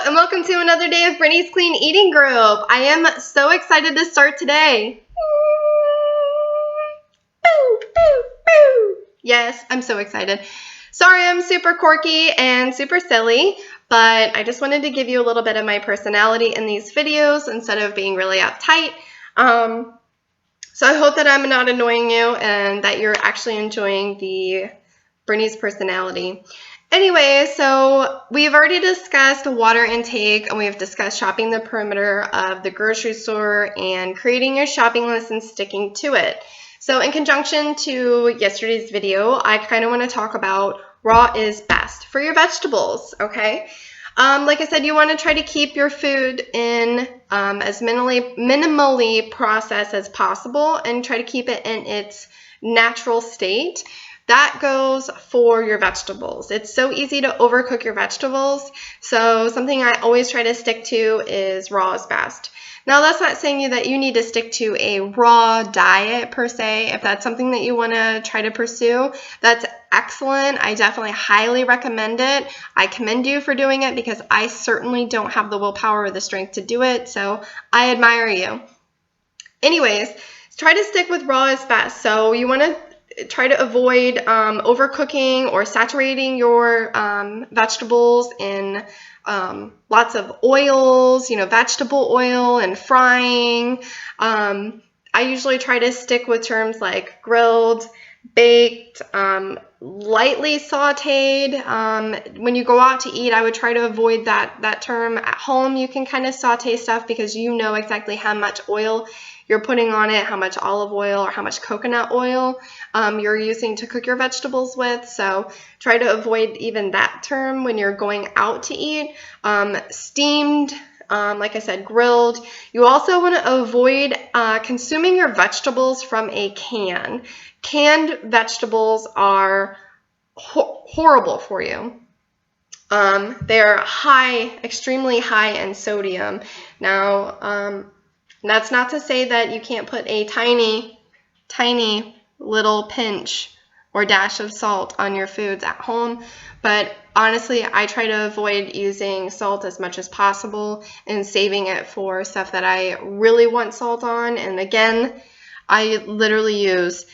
and welcome to another day of Brittany's Clean Eating Group. I am so excited to start today. Boo, boo, boo. Yes, I'm so excited. Sorry, I'm super quirky and super silly, but I just wanted to give you a little bit of my personality in these videos instead of being really uptight. So I hope that I'm not annoying you and that you're actually enjoying the Brittany's personality. Anyway, so we've already discussed water intake, and we've discussed shopping the perimeter of the grocery store and creating your shopping list and sticking to it. So in conjunction to yesterday's video, I kind of want to talk about raw is best for your vegetables, okay? Like I said, you want to try to keep your food in as minimally processed as possible and try to keep it in its natural state. That goes for your vegetables. It's so easy to overcook your vegetables. So something I always try to stick to is raw is best. Now, that's not saying that you need to stick to a raw diet per se. If that's something that you want to try to pursue, that's excellent. I definitely highly recommend it. I commend you for doing it because I certainly don't have the willpower or the strength to do it. So I admire you. Anyways, try to stick with raw is best. So you want to try to avoid overcooking or saturating your vegetables in lots of oils, vegetable oil and frying. I usually try to stick with terms like grilled, baked, lightly sauteed. When you go out to eat, I would try to avoid that term. At home, you can kind of saute stuff because you know exactly how much oil you're putting on it, how much olive oil or how much coconut oil you're using to cook your vegetables with. So try to avoid even that term when you're going out to eat. Steamed, like I said, grilled. You also want to avoid consuming your vegetables from a can. Canned vegetables are horrible for you. They're extremely high in sodium. Now, that's not to say that you can't put a tiny, tiny little pinch or dash of salt on your foods at home, but honestly, I try to avoid using salt as much as possible and saving it for stuff that I really want salt on. And again, I literally use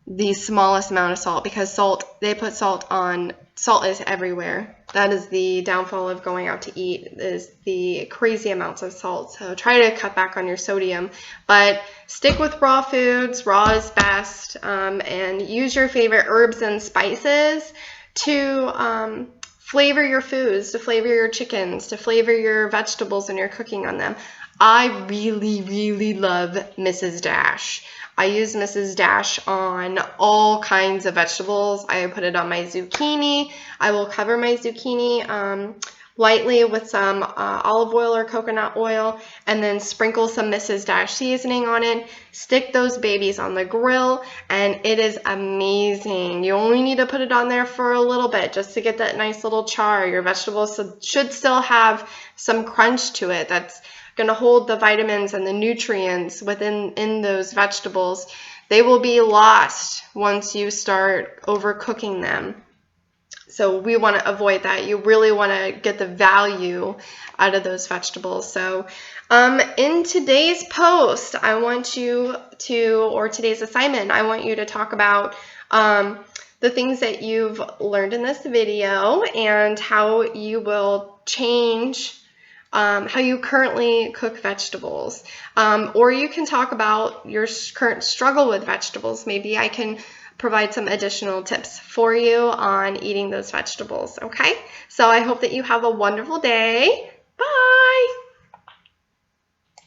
the smallest amount of salt because they put salt on. Salt is everywhere. That is the downfall of going out to eat, is the crazy amounts of salt. So try to cut back on your sodium, but stick with raw foods. Raw is best, and use your favorite herbs and spices to flavor your foods, to flavor your chickens, to flavor your vegetables when you're cooking on them. I really, really love Mrs. Dash. I use Mrs. Dash on all kinds of vegetables. I put it on my zucchini. I will cover my zucchini lightly with some olive oil or coconut oil and then sprinkle some Mrs. Dash seasoning on it. Stick those babies on the grill and it is amazing. You only need to put it on there for a little bit just to get that nice little char. Your vegetables should still have some crunch to it. That's going to hold the vitamins and the nutrients in those vegetables. They will be lost once you start overcooking them. So we want to avoid that. You really want to get the value out of those vegetables. So in today's post, I want you to, or today's assignment, I want you to talk about the things that you've learned in this video and how you will change how you currently cook vegetables. Or you can talk about your current struggle with vegetables. Maybe I can provide some additional tips for you on eating those vegetables, okay? So I hope that you have a wonderful day.